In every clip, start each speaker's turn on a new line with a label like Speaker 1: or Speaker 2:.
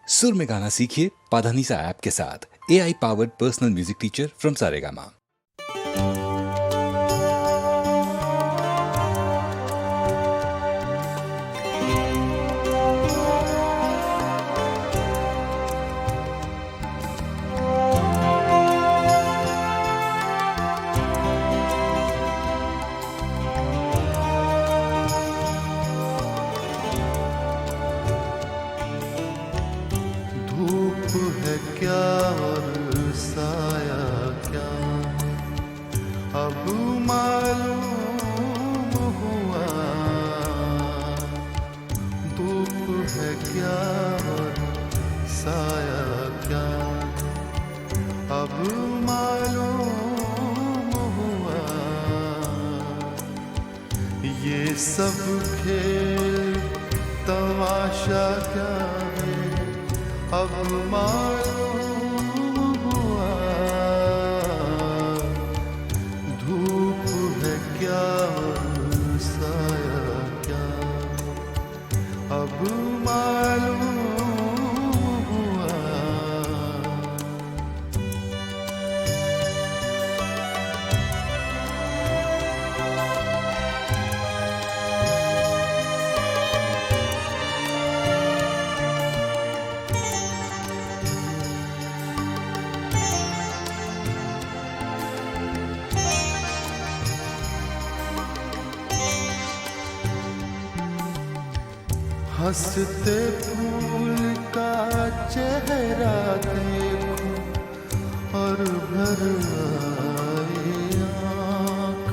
Speaker 1: सुर में गाना सीखिए पाधानीसा ऐप के साथ। AI powered personal music teacher from Saregama.
Speaker 2: क्या और साया क्या अब मालूम हुआ, धूप है क्या और साया क्या अब मालूम हुआ, ये सब खेल तमाशा क्या है अब मालूम हुआ, धूप है क्या और साया क्या अब मालूम हुआ। हंसते फूल का चेहरा देखो और भर आए आँख,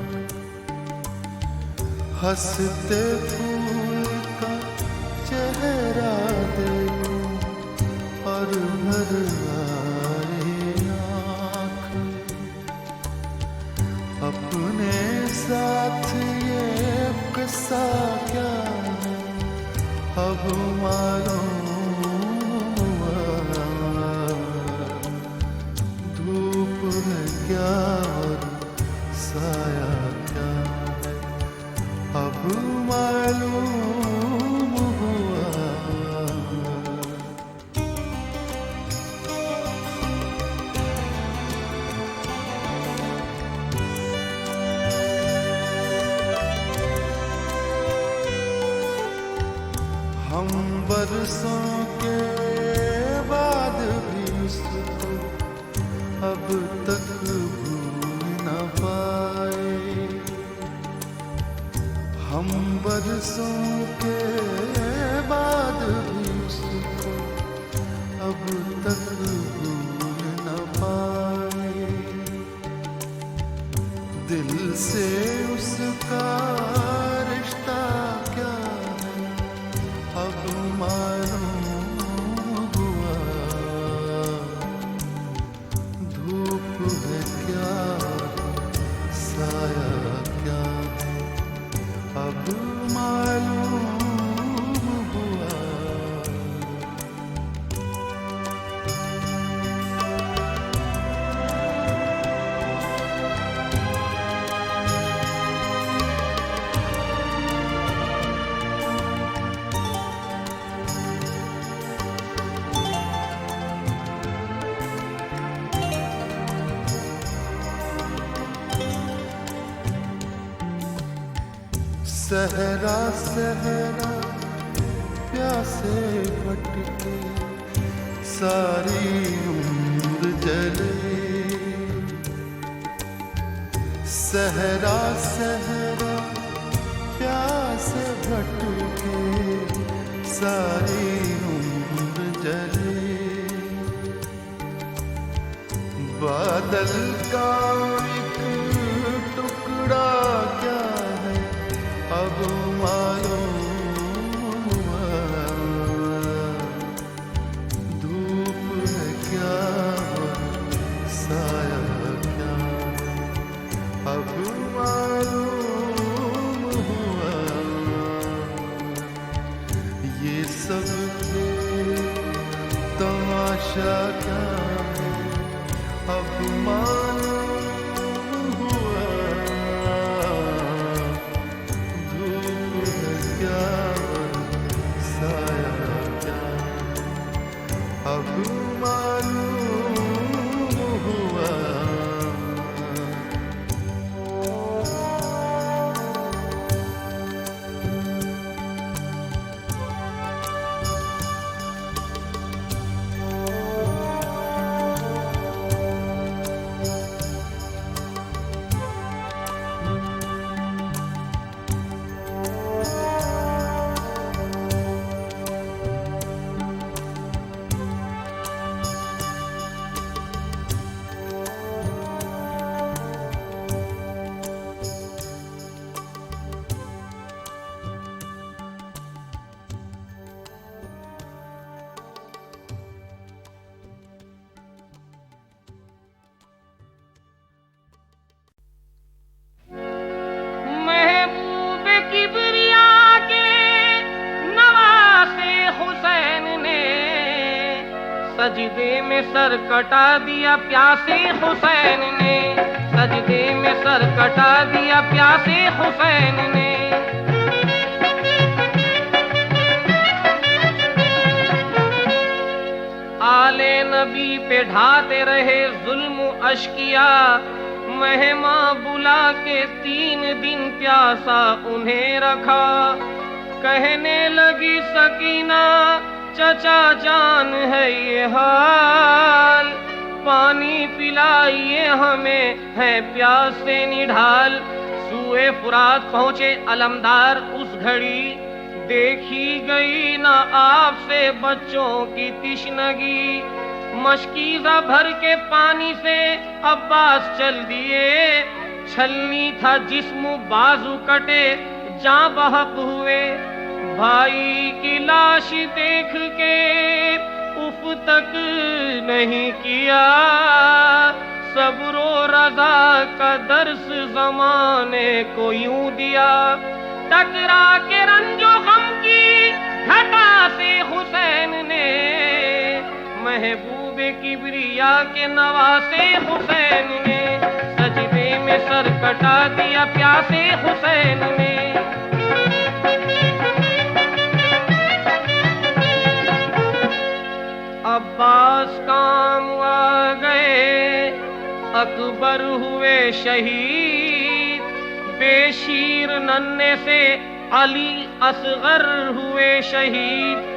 Speaker 2: हंसते फूल का चेहरा देखो और भर आए आँख, अपने साथ ये किस्सा क्या अब मालूम हुआ, धूप है क्या और साया क्या अब मालूम हुआ। हम बरसों के बाद भी उसको अब तक भूल न पाए, हम बरसों के बाद भी उसको अब तक भूल न पाए, दिल से उसका रिश्ता क्या अब मालूम हुआ, धूप है क्या साया क्या अब मालूम हुआ। सहरा सहरा प्यासे भटके सारी उम्र जले, सहरा सहरा प्यासे भटके सारी उम्र जले, बादल का एक टुकड़ा क्या है अब मालूम हुआ, धूप है क्या साया क्या अब मालूम हुआ, ये सब तमाशा क्या है अब मालूम हुआ, धूप है क्या साया क्या अब मालूम हुआ।
Speaker 3: महबूब किबरिया के नवासे हुसैन ने सजदे में सर कटा दिया प्यासे हुसैन ने, सजदे में सर कटा दिया प्यासे हुसैन ने। आले नबी पे ढाते रहे जुल्म अशकिया, मेहमा बुला के 3 दिन प्यासा उन्हें रखा। कहने लगी सकीना चचा जान है ये हाल, पानी पिलाइए हमें है प्यास से निढाल। सूए फुरात पहुँचे अलमदार उस घड़ी, देखी गई ना आपसे बच्चों की तिश्नगी। मशकीज़ा भर के पानी से अब्बास चल दिए, छलनी था जिस्म बाजू कटे जां बहक हुए। भाई की लाश देख के उफ तक नहीं किया, सब्रो रज़ा का दर्स ज़माने को यूं दिया। टकरा के रंजो गम की घटा से हुसैन ने, महबूब किबरिया के नवासे हुसैन ने सजदे में सर कटा दिया प्यासे हुसैन ने। अब्बास काम आ गए, अकबर हुए शहीद, बेशीर नन्हे से अली असगर हुए शहीद।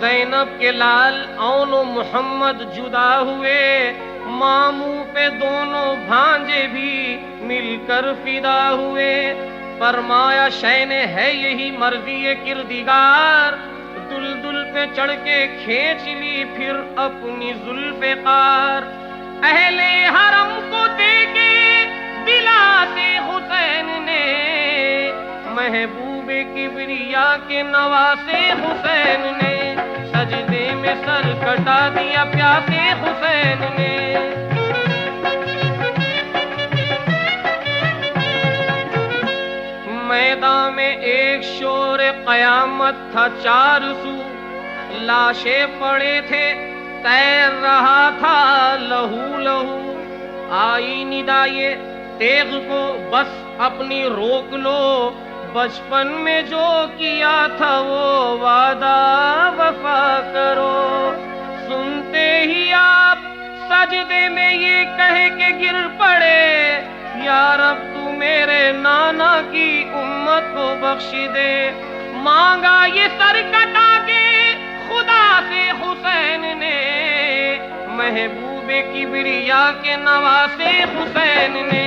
Speaker 3: ज़ैनब के लाल औनो मोहम्मद जुदा हुए, मामू पे दोनों भांजे भी मिलकर फिदा हुए। फरमाया शैने है यही मर्ज़ी किरदिगार, दुलदुल पे चढ़ के खींच ली फिर अपनी जुल्फ़े क़ार। अहले हरम को देके दिला से हुसैन ने, महबूब किबरिया के नवासे हुसैन ने सजदे में सर कटा दिया प्यासे हुसैन ने। मैदान में एक शोर कयामत था 4 सू, लाशें पड़े थे तैर रहा था लहू लहू। आई निदाए तेग को बस अपनी रोक लो, बचपन में जो किया था वो वादा वफा करो। सुनते ही आप सजदे में ये कह के गिर पड़े, या रब तू मेरे नाना की उम्मत को बख्श दे। मांगा ये सर कटा के खुदा से हुसैन ने, महबूब किबरिया के नवासे हुसैन ने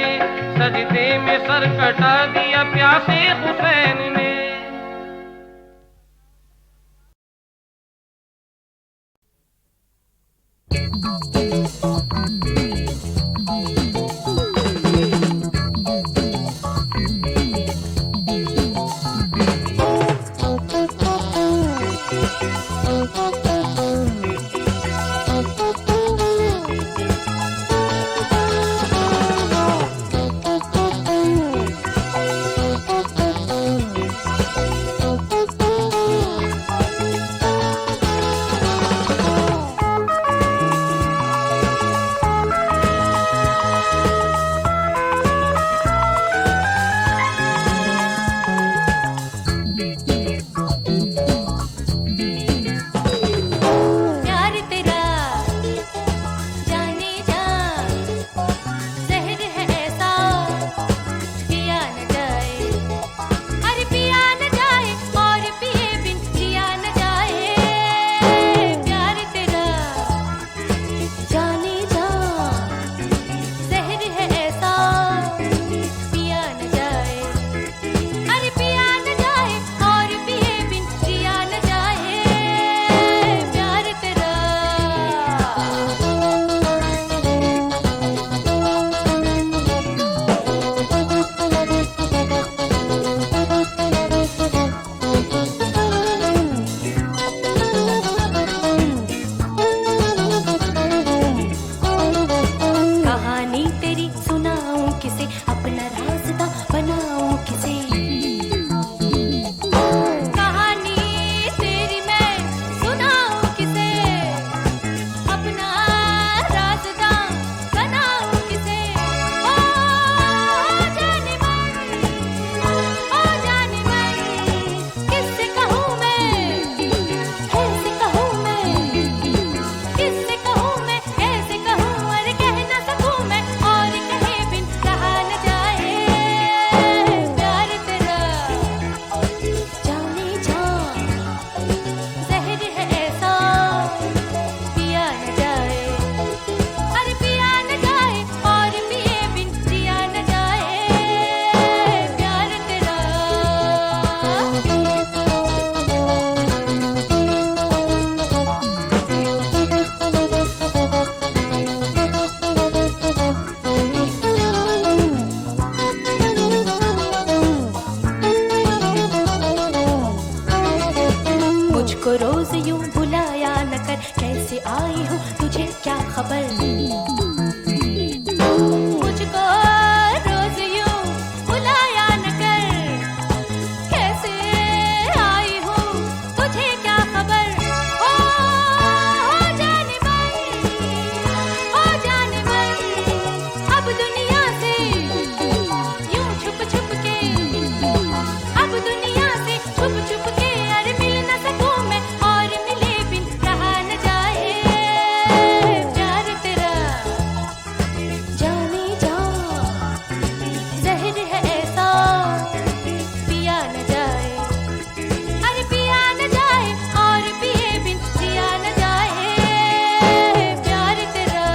Speaker 3: सजदे में सर कटा दिया प्यासे हुसैन ने।
Speaker 4: आई हूँ, तुझे क्या खबर। मुझको रोज यूं बुलाया न कर, कैसे आई हूँ, तुझे क्या खबर। हो जाने मन, हो जाने मन, अब दुनिया से यूं छुप छुप के, अब दुनिया से छुप छुप के। अरे मिल न सकूं मैं और मिले बिन रहा न जाए प्यार तेरा। जाने जा, जहर है ऐसा, पिया न जाए। अरे पिया न जाए और पिए बिन जिया न जाए प्यार तेरा।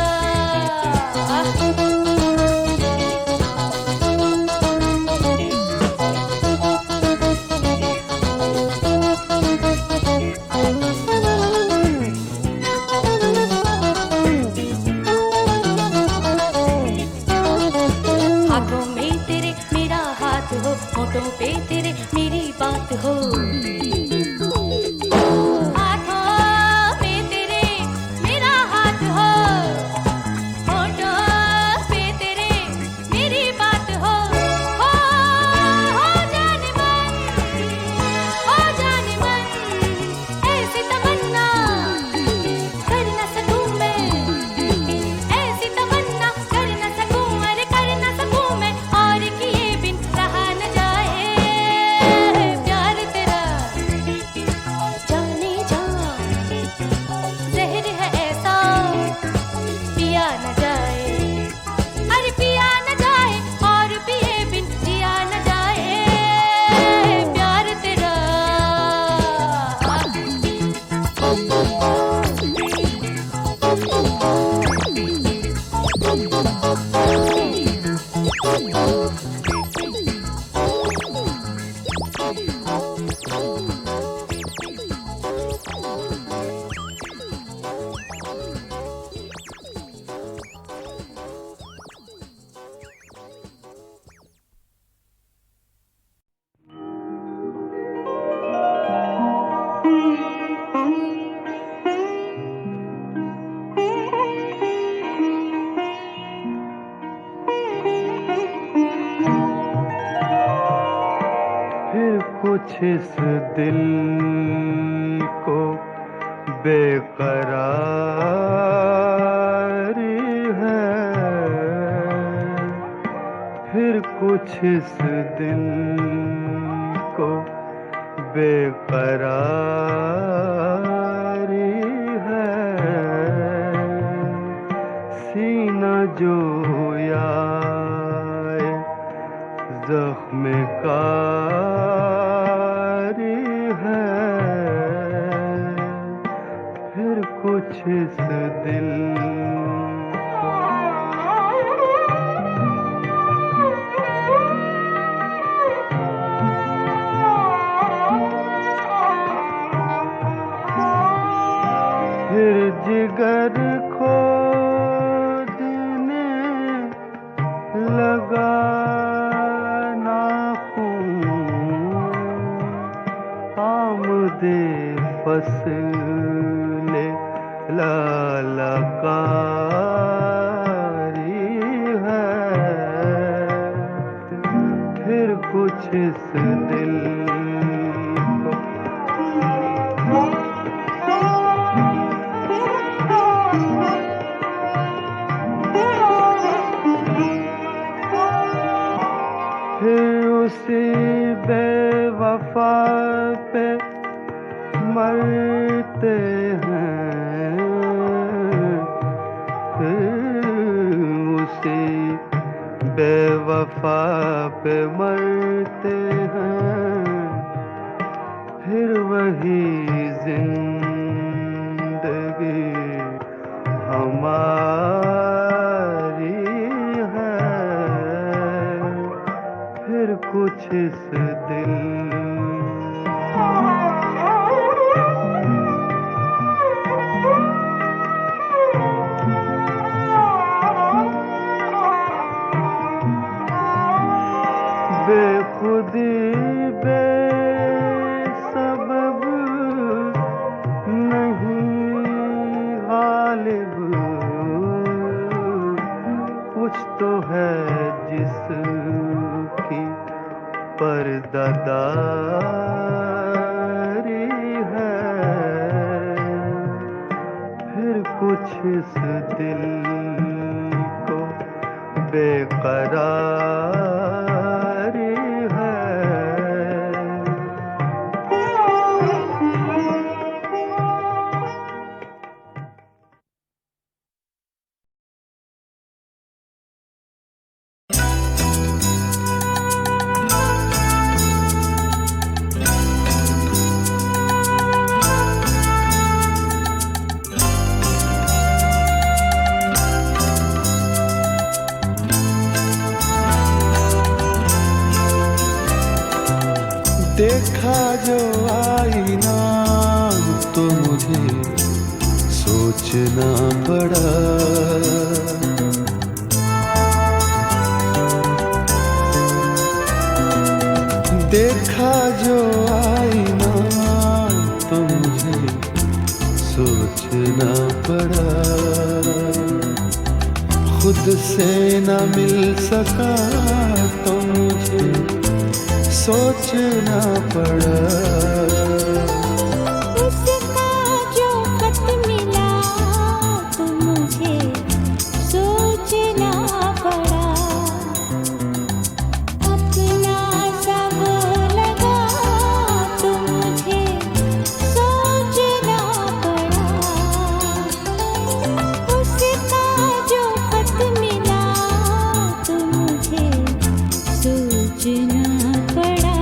Speaker 4: हाथों में तेरे मेरा हाथ हो, होठों पे तेरे मेरी बात हो। हाथों में तेरे मेरा हाथ हो, होठों पे तेरे मेरी बात हो। हो जाने मन, हो जाने मन, ऐसी तमन्ना कर न सकूं मैं, ऐसी तमन्ना कर न सकूं। अरे कर न सकूं मैं और किए बिन रहा न जाए प्यार तेरा। जाने जा, जहर है ऐसा, पिया न जाए। अरे पिया न जाए और पिए बिन जिया न जाए प्यार तेरा।
Speaker 2: फिर कुछ इस दिल को बेकरारी है, फिर कुछ इस दिल को बेकरारी है। सीना जो याए जख्म कारी है, फिर कुछ इस दिल फिर जिगर खोदने लगा आमदे फसले लालकारी है, फिर कुछ इस दिल को फिर उसी बेवफा पे मरते हैं, फिर उसी बेवफा पे मरते हैं, फिर वही जिंदगी हमारी है, फिर कुछ इस दिल बेखुदी बेसबब नहीं गालिब कुछ तो है जिसकी पर्दादारी है, फिर कुछ इस दिल को बेकरारी है। देखा जो आईना तो मुझे सोचना पड़ा, देखा जो आईना तो मुझे सोचना पड़ा, खुद से न मिल सका तो मुझे सोचना पड़ा।
Speaker 4: उसका जो खत मिला तो मुझे सोचना पड़ा, अपना सब लगा तो मुझे सोचना पड़ा। उसका जो खत मिला तो मुझे सोचना पड़ा।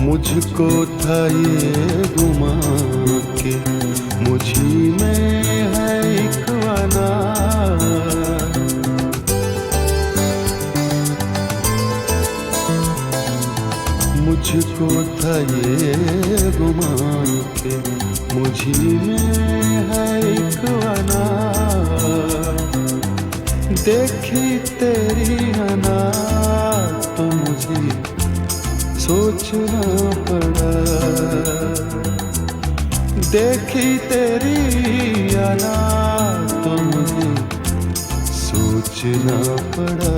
Speaker 2: मुझको था ये गुमा के मुझी में है एक अनार, मुझको था ये गुमा के मुझी में है एक अनार, देखी तेरी अनार तो मुझे सोचना पड़ा, देखी तेरी अनार तो मुझे सोचना पड़ा।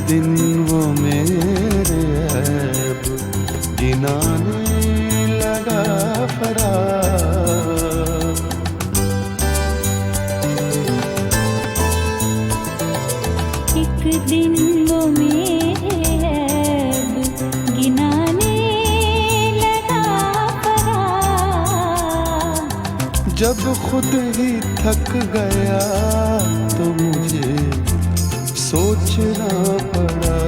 Speaker 2: दिन वो मेरे ऐब गिनाने लगा फरार,
Speaker 4: एक दिन वो मेरे ऐब गिनाने लगा फरार,
Speaker 2: जब खुद ही थक गया तो मुझे सोचना पड़ा,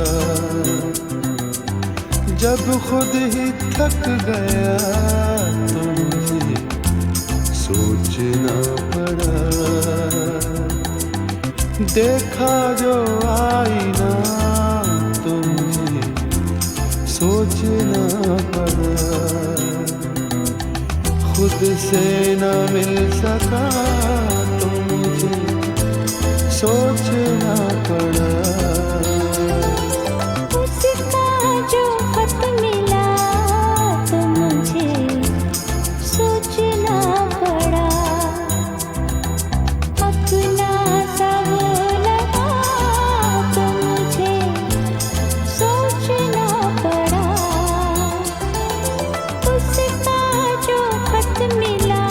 Speaker 2: जब खुद ही थक गया तो मुझे सोचना पड़ा। देखा जो आईना तो मुझे सोचना पड़ा, खुद से न मिल सका तो मुझे सोचना पड़ा।
Speaker 4: उसका जो खत मिला तो मुझे सोचना पड़ा, अपना सा वो लगा तो मुझे सोचना पड़ा। उसका जो खत मिला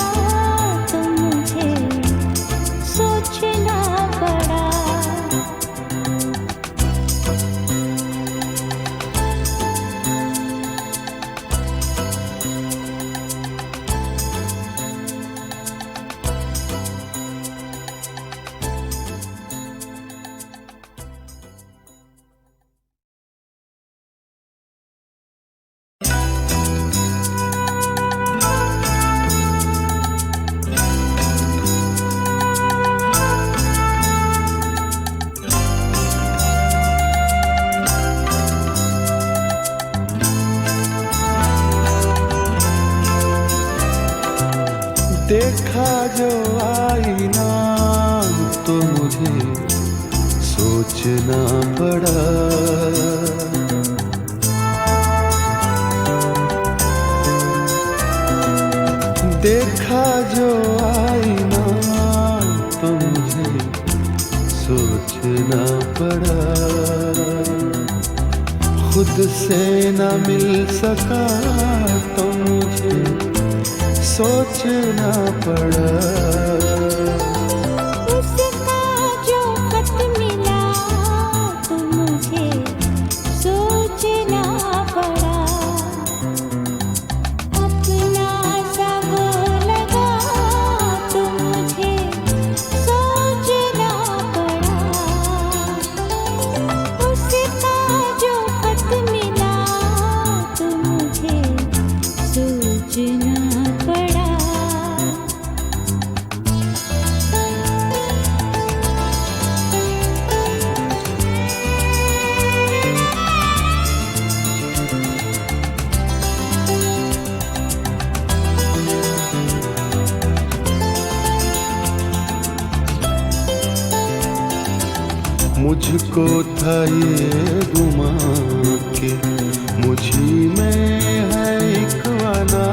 Speaker 4: तो मुझे सोचना पड़ा।
Speaker 2: देखा जो आईना तो मुझे सोचना पड़ा, देखा जो आईना तो मुझे सोचना पड़ा, खुद से न मिल सका तो मुझे सोचना पड़ा।
Speaker 4: उसका जो खत मिला तो मुझे सोचना पड़ा, अपना सा वो लगा तो मुझे सोचना पड़ा। उसका जो खत मिला तो मुझे सोचना पड़ा।
Speaker 2: मुझको था ये गुमा के मुझी में है एक वाला,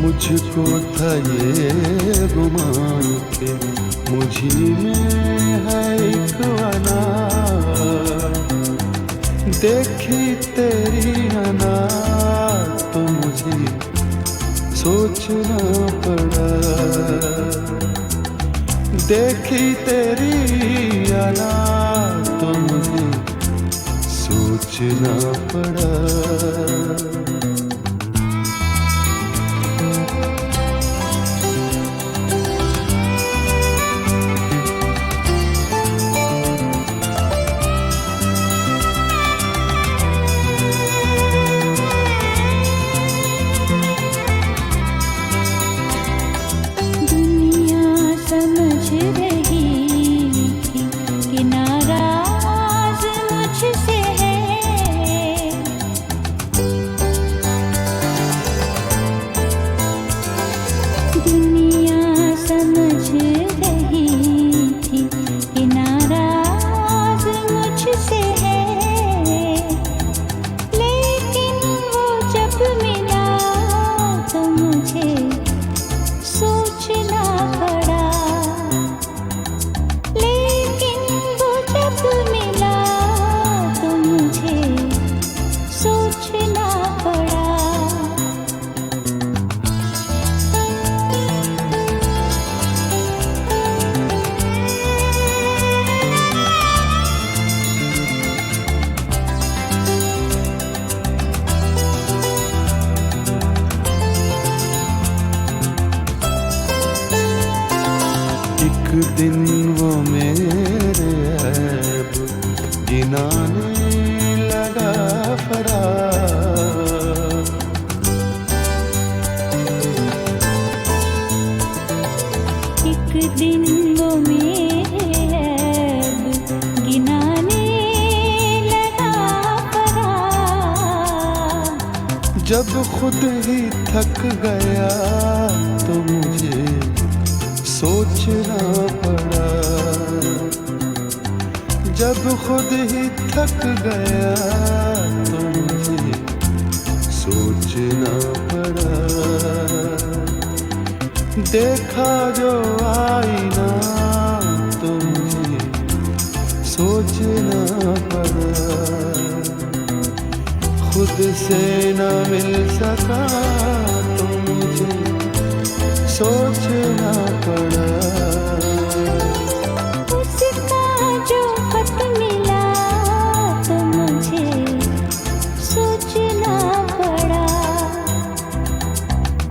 Speaker 2: मुझको था ये गुमा के मुझी में है एक वाला। देखी तेरी अना तो मुझे सोचना पड़ा, देखी तेरी अना तो मुझे सोचना पड़ा। दिन वो मेरे ऐब गिनाने लगा फरार,
Speaker 4: दिन वो मेरे ऐब गिनाने लगा फराब।
Speaker 2: जब खुद ही थक गया तो मुझे सोचना पड़ा। जब खुद ही थक गया तो मुझे सोचना पड़ा। देखा जो आईना तो मुझे सोचना पड़ा। खुद से न मिल सका तो मुझे सोचना पड़ा।
Speaker 4: उसका जो खत मिला तो मुझे सोचना पड़ा।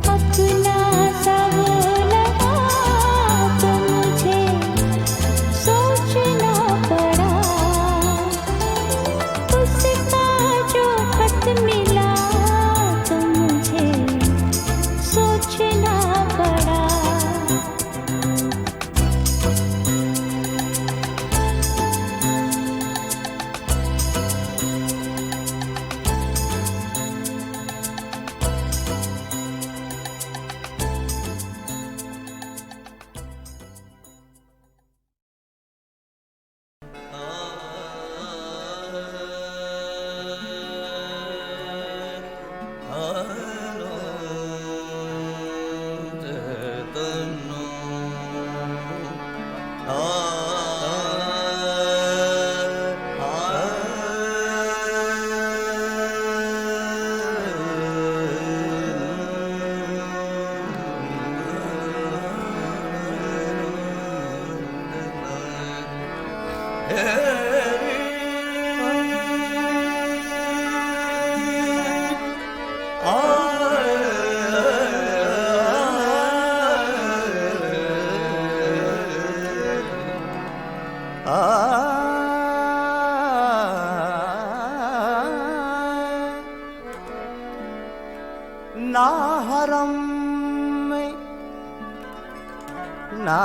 Speaker 4: अपना सा वो लगा तो मुझे सोचना पड़ा। उसका जो खत मिला तो मुझे सोचना पड़ा।
Speaker 5: ना हरम में ना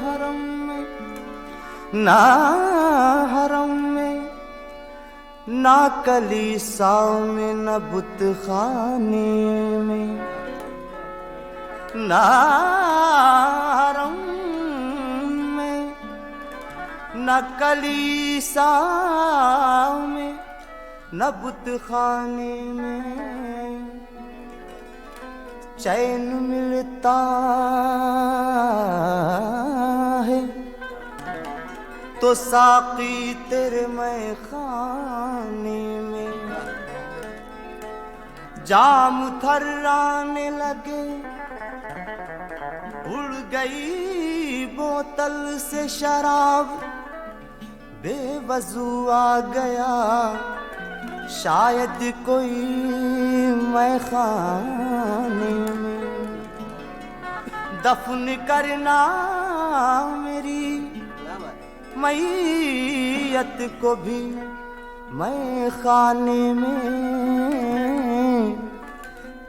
Speaker 5: हरम में ना हरम में ना कलीसा में न बुत खाने में ना हरम में न कलीसा में न बुत खाने में चैन मिलता है तो साकी तेरे मैं खाने में। जाम थर्राने लगे उड़ गई बोतल से शराब बेवजू आ गया शायद कोई मैं खाने में। दफन करना मेरी मैयत को भी मैं खाने में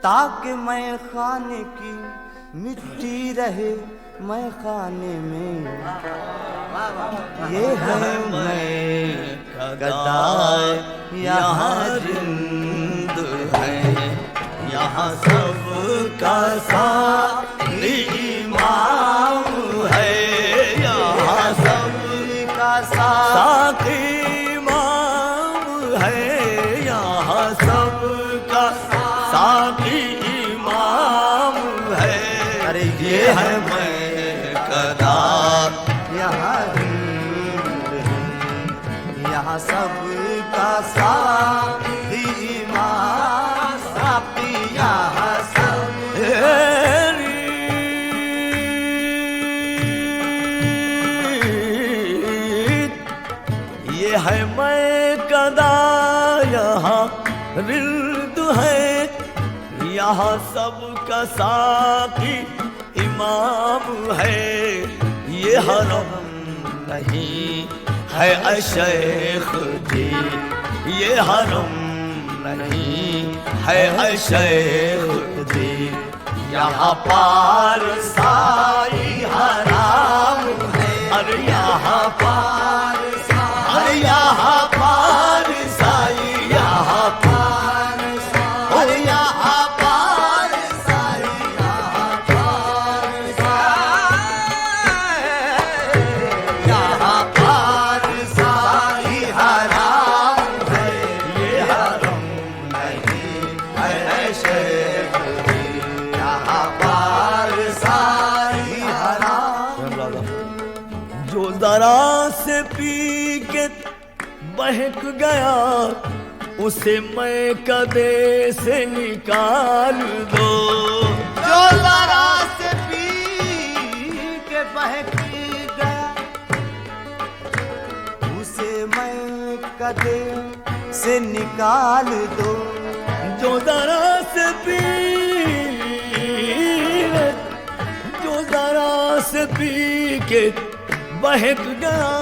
Speaker 5: ताकि मैं खाने की मिट्टी रहे मैं खाने में। ये है मैं गदा यहाँ जिंद है यहाँ सब का साथी इमाम है यहाँ सब का साथी इमाम है यहाँ सब का साथी इमाम है। अरे ये है मैं गदा यहाँ यहाँ सब का साथी इमाम साथी यहाँ सब। ये है मैं गदा यहाँ रिल्द है यहाँ सब का साथी इमाम है। ये हरम नहीं है अशेख जी ये हरम नहीं है अशेख जी यहाँ पार साई हराम है। अरे यहाँ पार साई, अरे यहाँ पार साई, यहाँ पार साई, अरे यहाँ पार साई, यहाँ पार साई, यहाँ पार साई हराम है। ये हरम नहीं है शेख जी, यहाँ पार साई हराम। जो जरा से पी के बहक गया उसे मैं कदे से निकाल दो। जो जरा से पी के बहक गया
Speaker 2: उसे मैं कदे से निकाल दो।
Speaker 5: जो जरा से पी, जो जरा से पी के बहक गया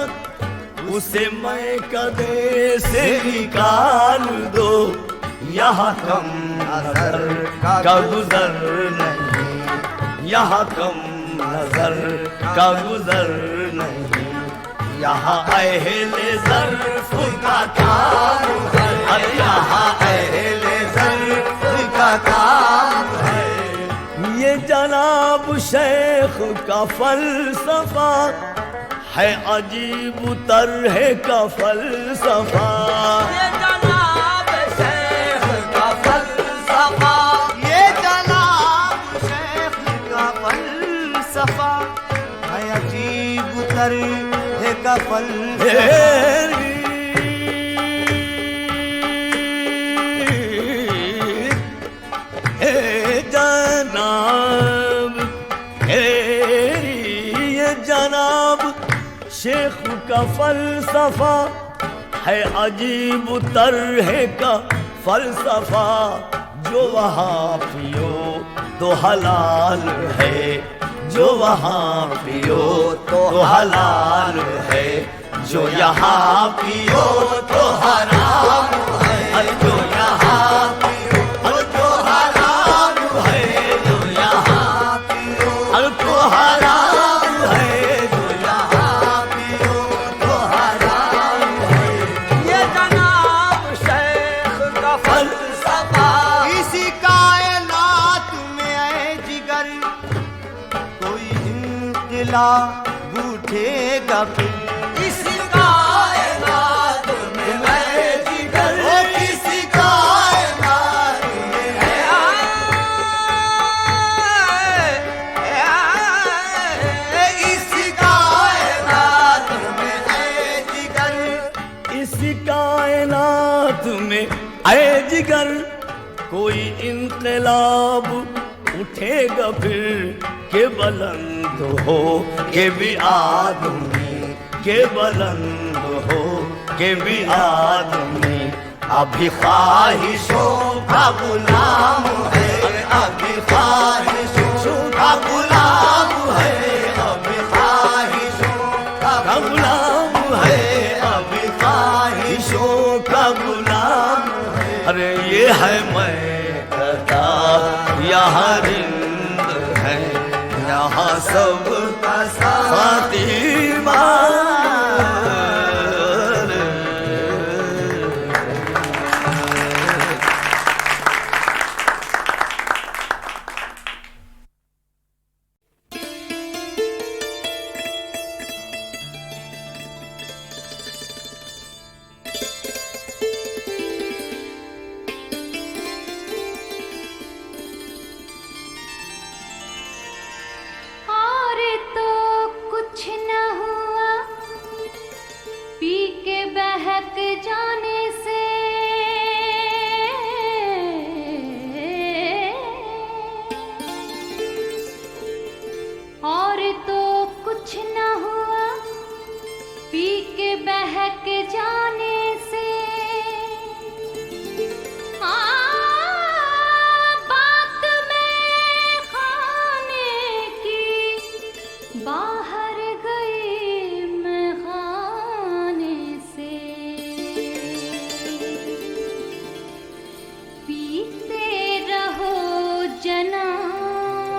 Speaker 5: उसे मैं कदे से निकाल दो। यहाँ कम नजर का गुजर नहीं, यहाँ कम नजर का गुजर नहीं, यहाँ अहले ज़र्फ़ का काम है। अरे यहाँ अहले ज़र्फ़ का काम है। ये जनाब शेख का फलसफा है, अजीब तरह का फलसफा। ये जनाब शेख का फलसफा,
Speaker 2: ये जनाब शेख का फलसफा है, अजीब तरह का फलसफा।
Speaker 5: जनाब ये जनाब शेख का फलसफा है, अजीब तरह का फलसफा। जो वहाँ पियो तो हलाल है, जो वहाँ पियो तो हलाल है, जो यहाँ पियो तो हराम है। जो यहाँ पियो तो हराम है, जो यहाँ पियो तो हराम है, जो यहाँ पियो तो हराम है। ये जनाब शेख का फलसफा।
Speaker 2: इसी कायनात में ऐ जिगर कोई इनकलाब उठेगा फिर।
Speaker 5: इसी कायनात में मैं जिगर,
Speaker 2: किसी कायनात में इसी कायनात में ऐ जिगर,
Speaker 5: इसी कायनात में आए जिगर कोई इनकलाब उठेगा फिर। के बुलंद हो के भी आदमी, के बुलंद हो के भी आदमी, अभी ख्वाहिशों का गुलाम है। अभी ख्वाहिशों का गुलाम है, अभी ख्वाहिशों का गुलाम है, अभी ख्वाहिशों का गुलाम है। अरे ये है मैं कहता यहाँ रिंद है, यहाँ सब का फातिमा।
Speaker 4: और तो कुछ न हुआ पी के बहक जाने से। और तो कुछ न हुआ पी के बहक जाने से। बात में खाने की बाहर गई मैं खाने से। पीते रहो जनाब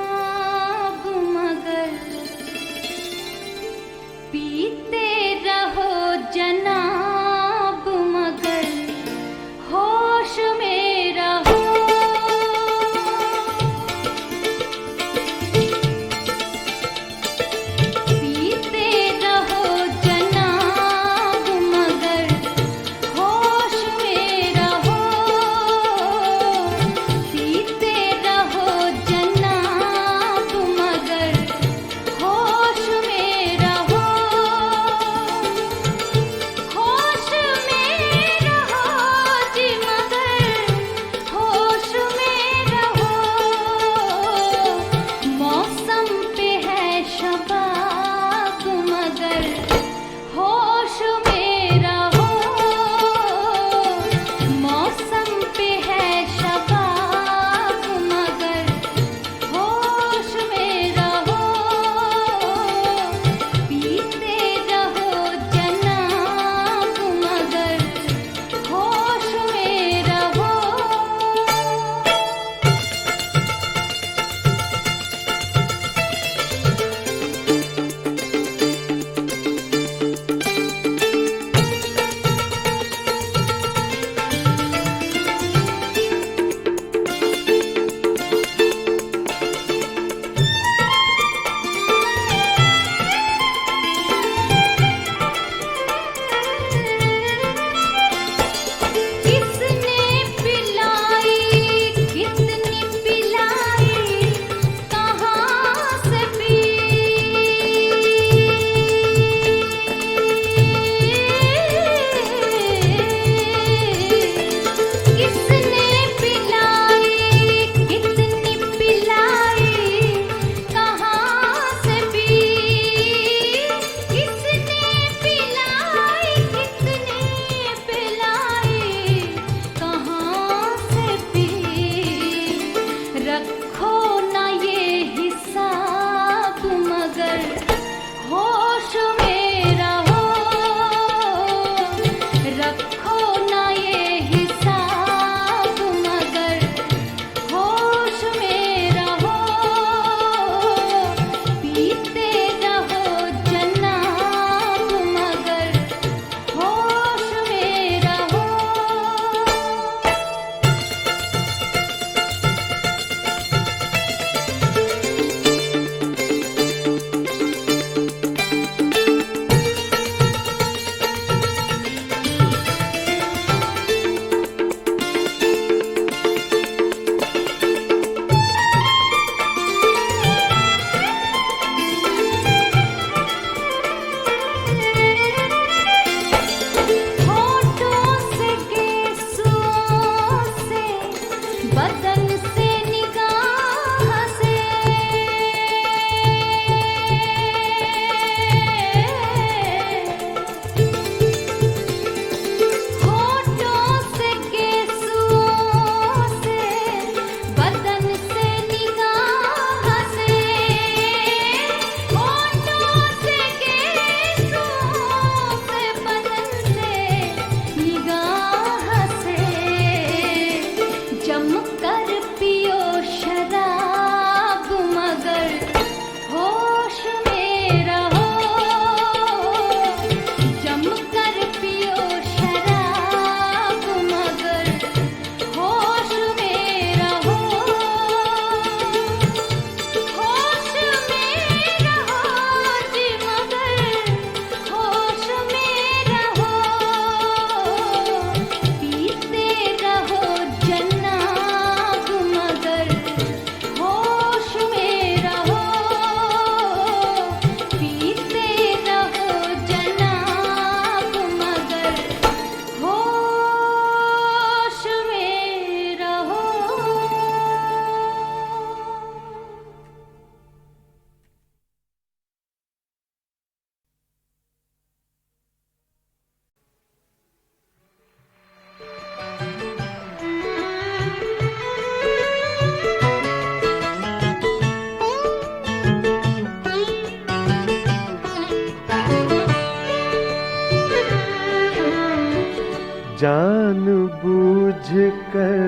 Speaker 2: कर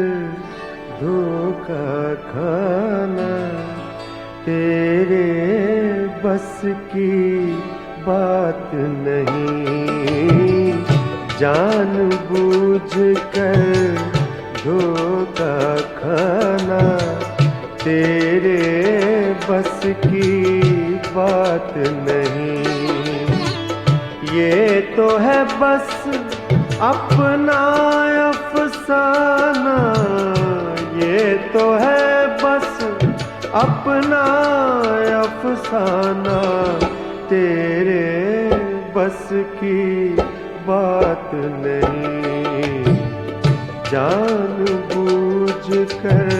Speaker 2: धोखा खाना तेरे बस की बात नहीं। जानबूझ कर धोखा खाना तेरे बस की बात नहीं। ये तो है बस अपना अफसाना, ये तो है बस अपना अफसाना तेरे बस की बात नहीं। जानबूझ कर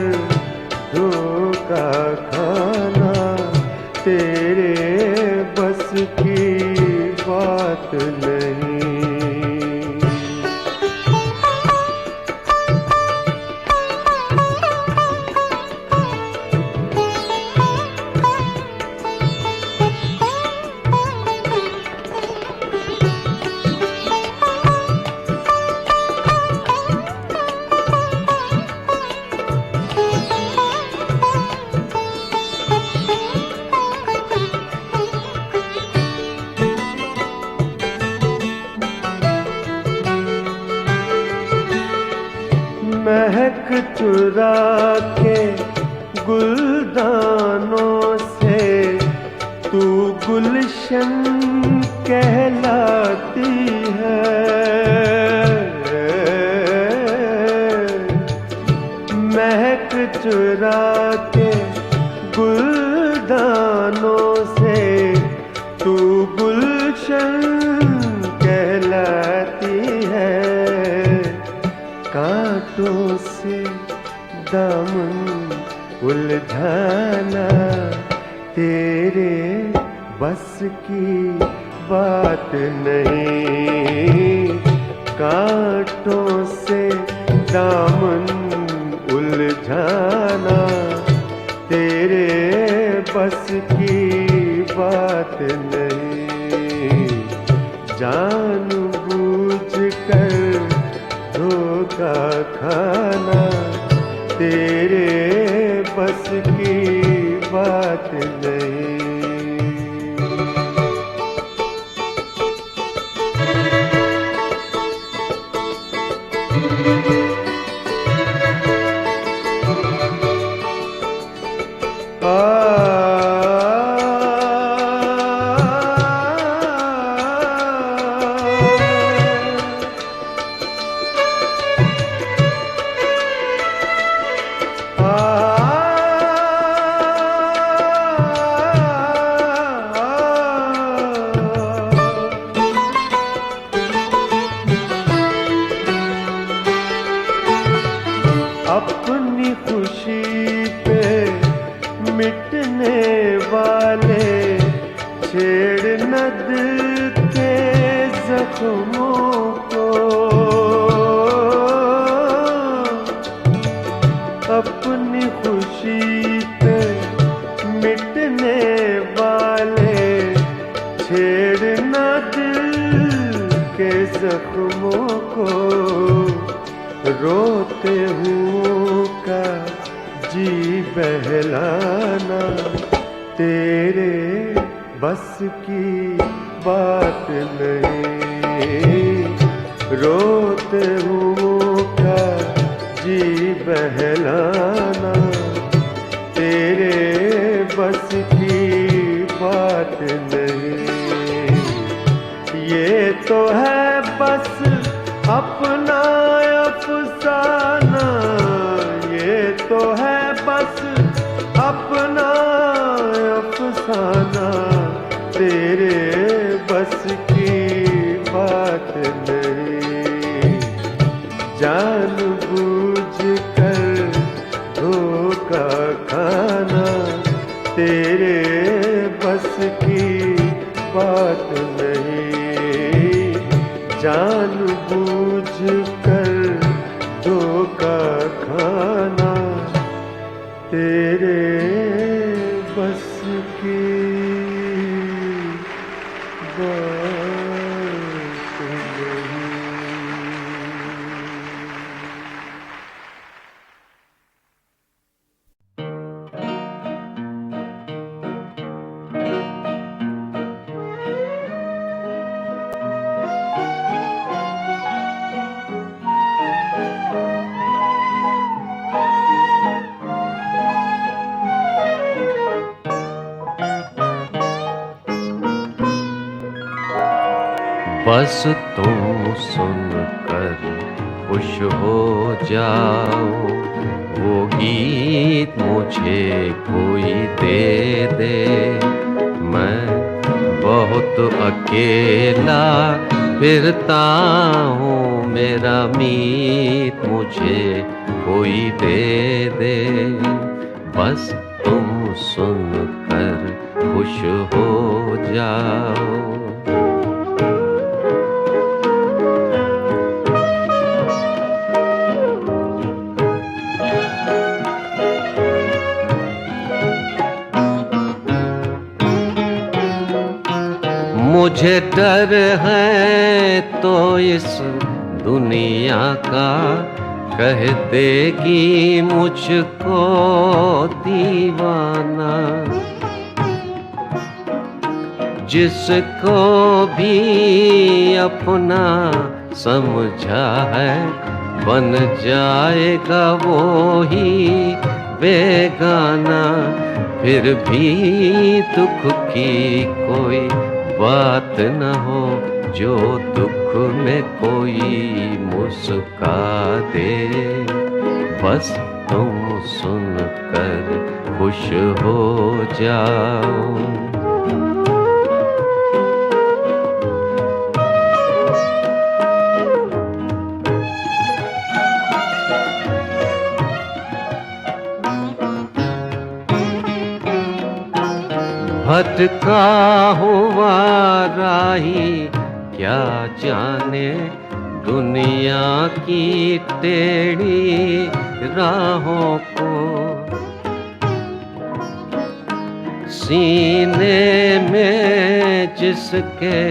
Speaker 2: धोखा खाना तेरे बस की बात नहीं। महक चुरा के गुलदानों से तू गुलशन कहलाती है। महक चुरा के गुलदानों से तू गुलशन कहलाती है। कांटों से दामन उलझाना तेरे बस की बात नहीं। कांटों से दामन उलझाना तेरे बस की बात नहीं। जानबूझ कर धोखा खाना तेरे बस की बात नहीं। अपनी खुशी पे मिटने वाले छेड़ न दिल के जख्मों को। अपनी खुशी पे मिटने वाले छेड़ न दिल के जख्मों को। रोते हुओं का जी बहलाना तेरे बस की बात नहीं। रोते हुओं का जी बहलाना तेरे बस की बात नहीं। ये तो है बस अपना अफसाना, ये तो है बस अपना अफसाना तेरे बस की बात नहीं। जानबूझ कर धोखा खाना तेरे बस की बात नहीं। जानबूझ कर
Speaker 6: बस तुम सुनकर खुश हो जाओ, वो गीत मुझे कोई दे दे। मैं बहुत अकेला फिरता हूँ, मेरा मीत मुझे कोई दे दे। बस तुम सुनकर खुश हो जाओ। मुझे डर है तो इस दुनिया का, कह देगी मुझको दीवाना। जिसको भी अपना समझा है, बन जाएगा वो ही बेगाना। फिर भी दुख की कोई बात न हो, जो दुख में कोई मुस्का दे। बस तुम सुनकर खुश हो जाओ। भटका हुआ राही क्या जाने दुनिया की टेढ़ी राहों को। सीने में जिसके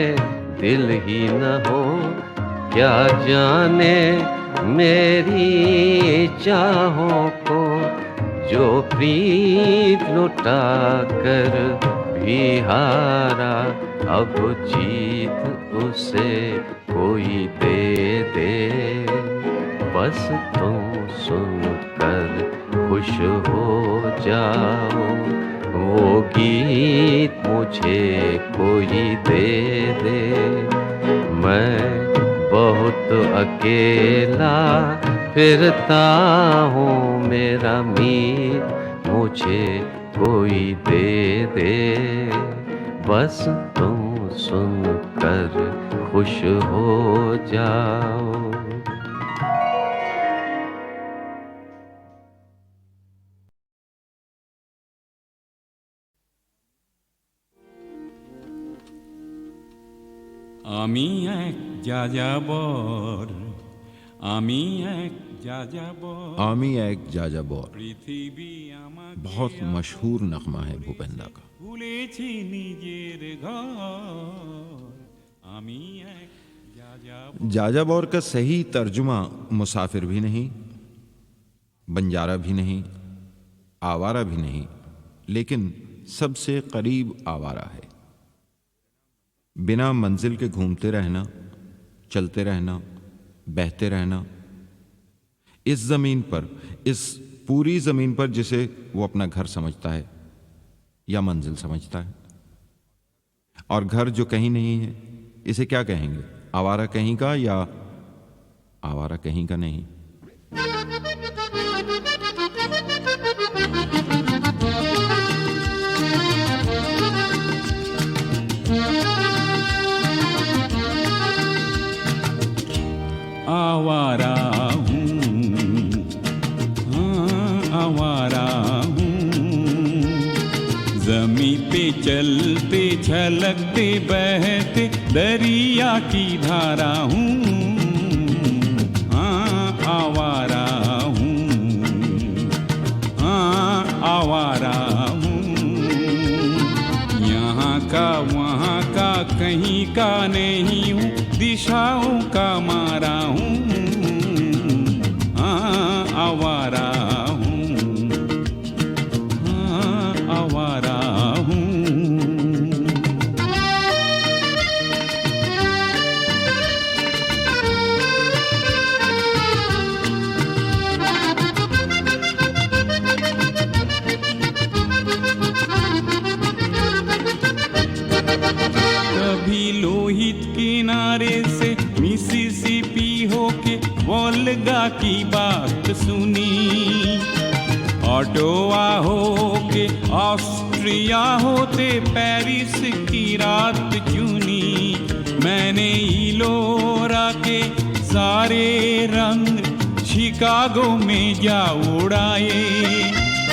Speaker 6: दिल ही न हो, क्या जाने मेरी चाहों को। जो प्रीत लुटा कर भी हारा, अब जीत उसे कोई दे दे। बस तुम सुनकर खुश हो जाओ, वो गीत मुझे कोई दे दे। मैं बहुत अकेला फिरता हूँ, मेरा मीत मुझे कोई दे दे। बस तुम सुनकर खुश हो जाओ।
Speaker 7: আমি এক যাযাবর, আমি এক যাযাবর,
Speaker 8: आमी एक जाजाबौर
Speaker 7: পৃথিবী আমাকে
Speaker 8: बहुत मशहूर नगमा है भूपेंद्र का।
Speaker 7: ভুলেছি নিজের ঘর। আমি এক যাযাবর।
Speaker 8: जाजाबौर का सही तर्जुमा मुसाफिर भी नहीं, बंजारा भी नहीं, आवारा भी नहीं, लेकिन सबसे करीब आवारा है। बिना मंजिल के घूमते रहना, चलते रहना, बहते रहना। इस जमीन पर, इस पूरी जमीन पर जिसे वो अपना घर समझता है या मंजिल समझता है। और घर जो कहीं नहीं है, इसे क्या कहेंगे? आवारा कहीं का या आवारा कहीं का नहीं।
Speaker 7: आवारा हूँ, हाँ आवारा हूँ। जमीन पे चलते छलकते बहते दरिया की धारा हूँ। हाँ आवारा हूँ, हाँ आवारा हूँ। यहाँ का वहाँ का कहीं का नहीं हूँ, दिशाओं का मारा हूँ। हाँ आवारा हूँ, हाँ आवारा हूँ। कभी लोहित किनारे की बात सुनी। ऑटोवा हो के ऑस्ट्रिया होते पेरिस की रात चुनी। मैंने इलोरा के सारे रंग शिकागो में जा उड़ाए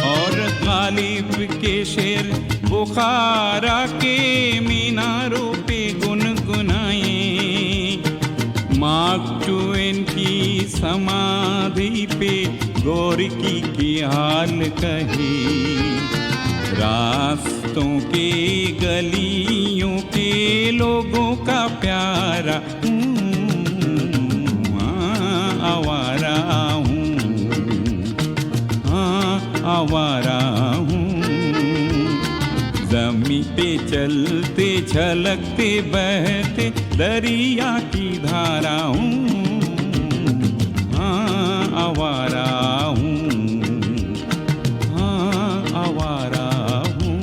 Speaker 7: और गालिब के शेर बुखारा के मीनारों पे गुनगुनाए। मार्क ट्वेन की समाधि पे गोरकी की हाल कहे। रास्तों के गलियों के लोगों का प्यारा आवारा हूँ, हाँ आवारा हूँ। जमीन पे चलते छलकते बहते दरिया की धारा हूँ, हाँ आवारा हूँ, हाँ आवारा हूँ।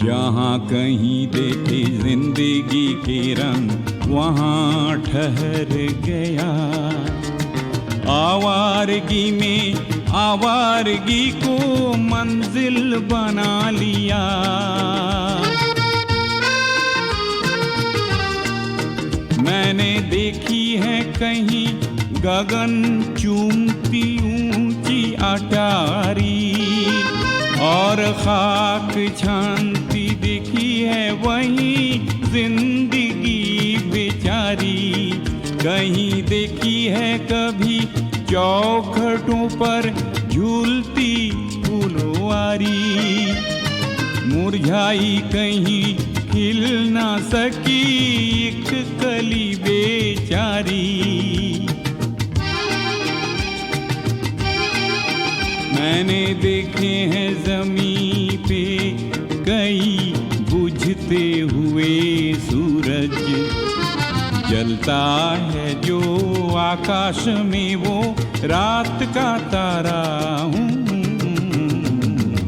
Speaker 7: जहाँ कहीं देखे जिंदगी के रंग वहाँ ठहर गया। आवारगी में आवारगी को मंजिल बना लिया। मैंने देखी है कहीं गगन चूमती ऊंची अटारी और खाक छानती दिखी है वहीं जिंदगी बेचारी। कहीं देखी है कभी चौखटों पर झूलती फुलवारी। मुरझाई कहीं खिल ना सकी एक कली बेचारी। मैंने देखे हैं ज़मीं पे कई बुझते हुए सूरज। जलता है जो आकाश में वो रात का तारा हूँ,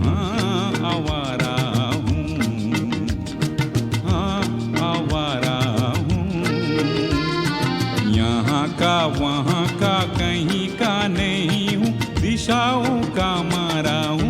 Speaker 7: हाँ आवारा हूँ, हाँ आवारा हूँ। यहाँ का वहाँ का कहीं का नहीं हूँ, दिशाओं का मारा हूँ।